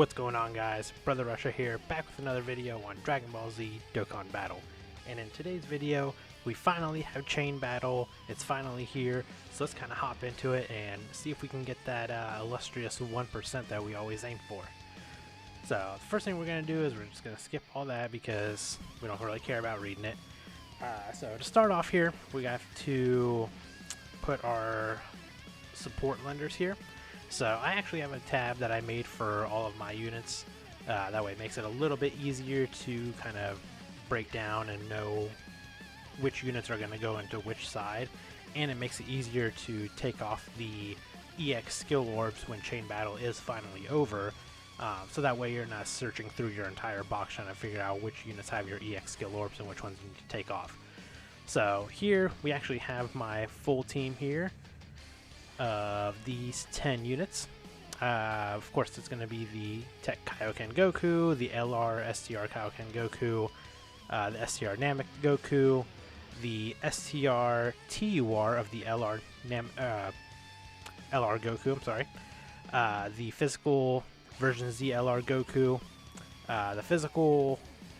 What's going on, guys? Brother Russia here, back with another video on Dragon Ball Z Dokkan Battle. And in today's video, we finally have Chain Battle. It's finally here, so let's kind of hop into it and see if we can get that illustrious 1% that we always aim for. So the first thing we're going to do is we're just going to skip all that because we don't really care about reading it. So to start off here, we have to put our support lenders here. So I actually have a tab that I made for all of my units. That way it makes it a little bit easier to kind of break down and know which units are going to go into which side. And it makes it easier to take off the EX skill orbs when Chain Battle is finally over. So that way you're not searching through your entire box trying to figure out which units have your EX skill orbs and which ones you need to take off. So here we actually have my full team here of these 10 units. Of course, it's going to be the Tech Kaioken Goku, the LR STR Kaioken Goku, the STR Namek Goku, the STR TUR of the LR Goku, I'm sorry, the physical version Z LR Goku, the physical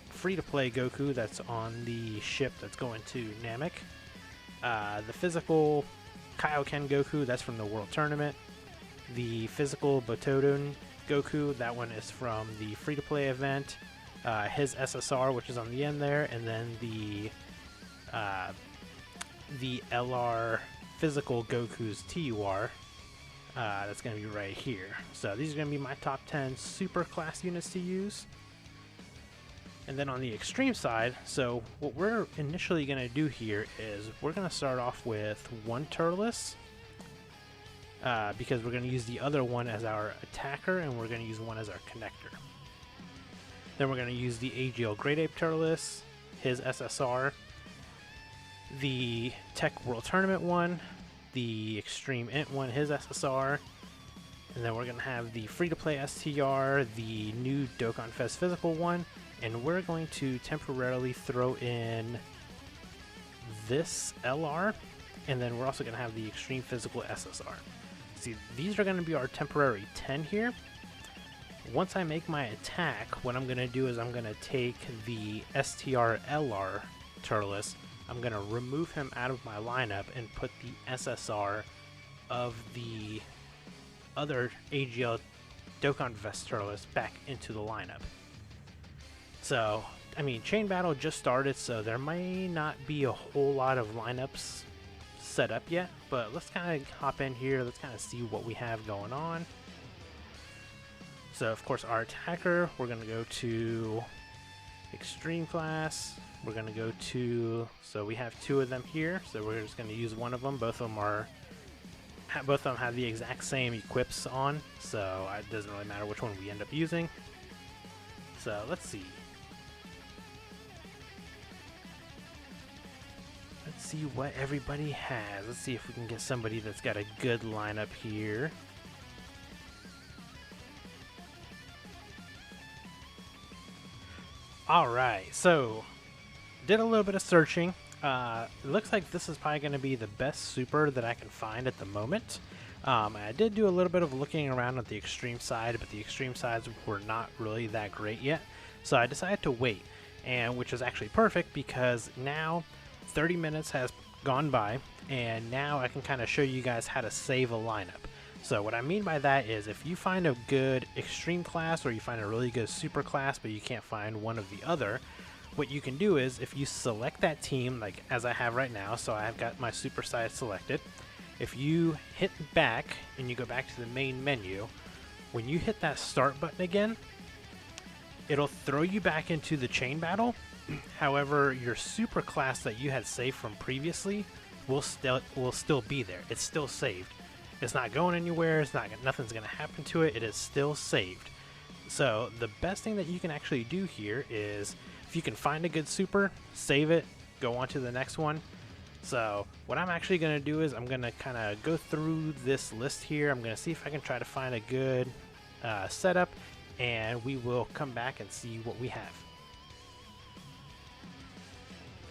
free-to-play Goku that's on the ship that's going to Namek, the physical Kaioken Goku, that's from the World Tournament. The physical Botodon Goku, that one is from the free-to-play event. His SSR, which is on the end there, and then the LR physical Goku's TUR, that's going to be right here. So these are going to be my top 10 super class units to use. And then on the extreme side, so what we're initially going to do here is we're going to start off with one Turles, because we're going to use the other one as our attacker and we're going to use one as our connector. Then we're going to use the AGL Great Ape Turles, his SSR, the Tech World Tournament one, the Extreme Int one, his SSR, and then we're going to have the free-to-play STR, the new Dokkan Fest physical one, and we're going to temporarily throw in this LR, and then we're also going to have the Extreme Physical SSR. See, these are going to be our temporary 10 here. Once I make my attack, what I'm going to do is I'm going to take the STR LR Turles, I'm going to remove him out of my lineup and put the SSR of the other AGL Dokkan Fest Turles back into the lineup. So, I mean, Chain Battle just started, so there may not be a whole lot of lineups set up yet, but let's kind of hop in here, let's kind of see what we have going on. So, of course, our attacker, we're going to go to Extreme Class, we're going to go to, so we have two of them here, so we're just going to use one of them. Both of them have the exact same equips on, so it doesn't really matter which one we end up using. So, let's see. Let's see what everybody has. Let's see if we can get somebody that's got a good lineup here. Alright, so did a little bit of searching. It looks like this is probably going to be the best super that I can find at the moment. I did do a little bit of looking around at the extreme side, but the extreme sides were not really that great yet. So I decided to wait, and which is actually perfect because now 30 minutes has gone by, and now I can kind of show you guys how to save a lineup. So what I mean by that is if you find a good extreme class or you find a really good super class but you can't find one of the other, what you can do is if you select that team, like as I have right now, so I've got my super side selected. If you hit back and you go back to the main menu, when you hit that start button again, it'll throw you back into the Chain Battle. However, your super class that you had saved from previously will still be there. It's still saved. It's not going anywhere. Nothing's going to happen to it. It is still saved. So the best thing that you can actually do here is if you can find a good super, save it, go on to the next one. So what I'm actually going to do is I'm going to kind of go through this list here. I'm going to see if I can try to find a good setup, and we will come back and see what we have.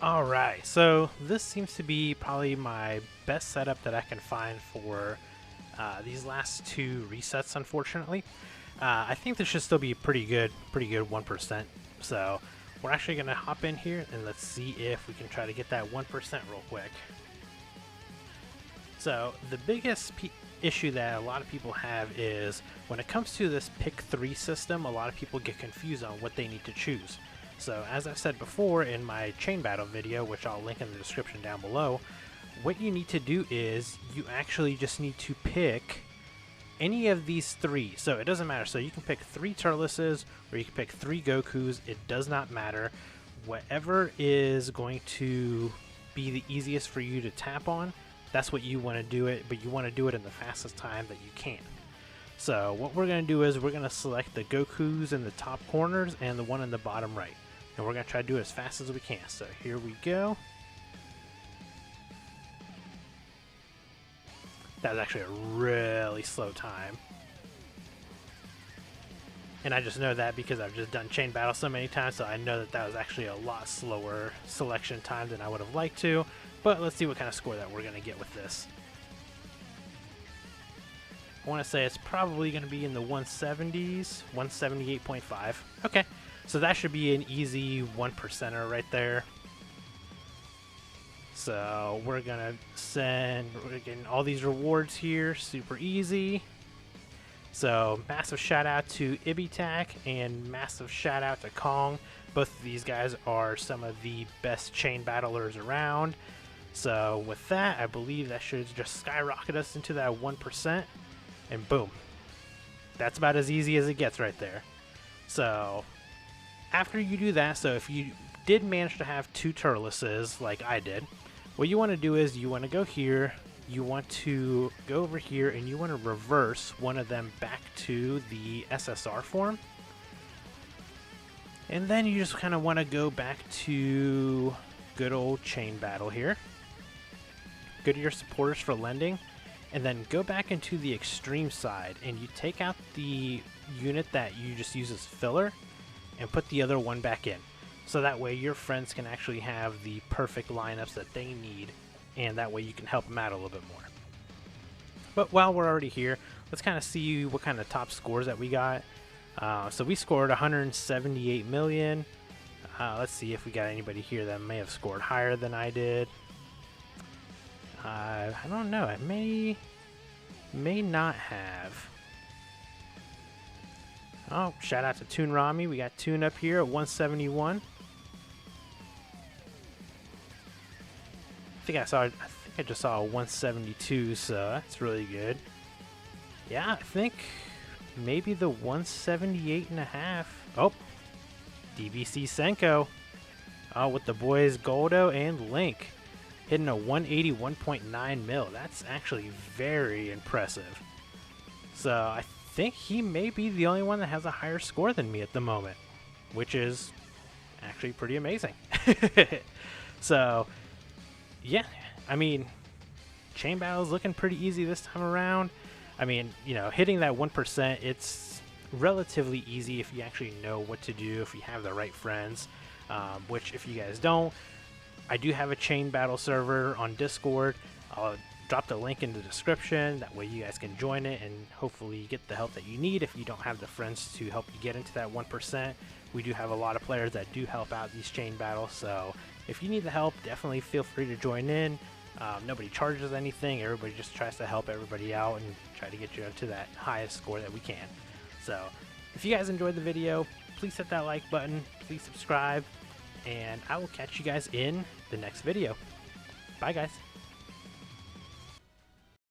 Alright, so this seems to be probably my best setup that I can find for these last two resets, unfortunately. I think this should still be pretty good 1%. So we're actually going to hop in here and let's see if we can try to get that 1% real quick. So the biggest issue that a lot of people have is when it comes to this pick 3 system, a lot of people get confused on what they need to choose. So as I've said before in my chain battle video, which I'll link in the description down below, what you need to do is you actually just need to pick any of these 3. So it doesn't matter. So you can pick 3 Turtles or you can pick 3 Gokus. It does not matter. Whatever is going to be the easiest for you to tap on, that's what you want to do it, but you want to do it in the fastest time that you can. So what we're going to do is we're going to select the Gokus in the top corners and the one in the bottom right. And we're going to try to do it as fast as we can. So here we go. That was actually a really slow time. And I just know that because I've just done chain battle so many times, so I know that that was actually a lot slower selection time than I would have liked to. But let's see what kind of score that we're going to get with this. I want to say it's probably going to be in the 170s, 178.5. Okay, so that should be an easy 1%er right there. So we're going to we're getting all these rewards here, super easy. So massive shout out to Ibitac and massive shout out to Kong. Both of these guys are some of the best chain battlers around. So with that, I believe that should just skyrocket us into that 1%, and boom. That's about as easy as it gets right there. So after you do that, so if you did manage to have 2 Turtles like I did, what you want to do is you want to go here, you want to go over here, and you want to reverse one of them back to the SSR form. And then you just kind of want to go back to good old chain battle here. Go to your supporters for lending, and then go back into the extreme side, and you take out the unit that you just use as filler, and put the other one back in. So that way your friends can actually have the perfect lineups that they need, and that way you can help them out a little bit more. But while we're already here, let's kind of see what kind of top scores that we got. So we scored 178 million. Let's see if we got anybody here that may have scored higher than I did. I don't know. I may not have. Oh, shout out to Toon Rami. We got Toon up here at 171. I think I just saw a 172, so that's really good. Yeah, I think maybe the 178.5. Oh, DBZ Senko. Oh, with the boys Goldo and Link. Hitting a 181.9 mil. That's actually very impressive. So I think he may be the only one that has a higher score than me at the moment, which is actually pretty amazing. So yeah, I mean, chain battle is looking pretty easy this time around. I mean, you know, hitting that 1%, it's relatively easy if you actually know what to do, if you have the right friends, which if you guys don't, I do have a chain battle server on Discord. I'll drop the link in the description. That way you guys can join it and hopefully get the help that you need if you don't have the friends to help you get into that 1%. We do have a lot of players that do help out these chain battles, so if you need the help, definitely feel free to join in. Nobody charges anything. Everybody just tries to help everybody out and try to get you to that highest score that we can. So if you guys enjoyed the video, please hit that like button, please subscribe, and I will catch you guys in the next video. Bye guys.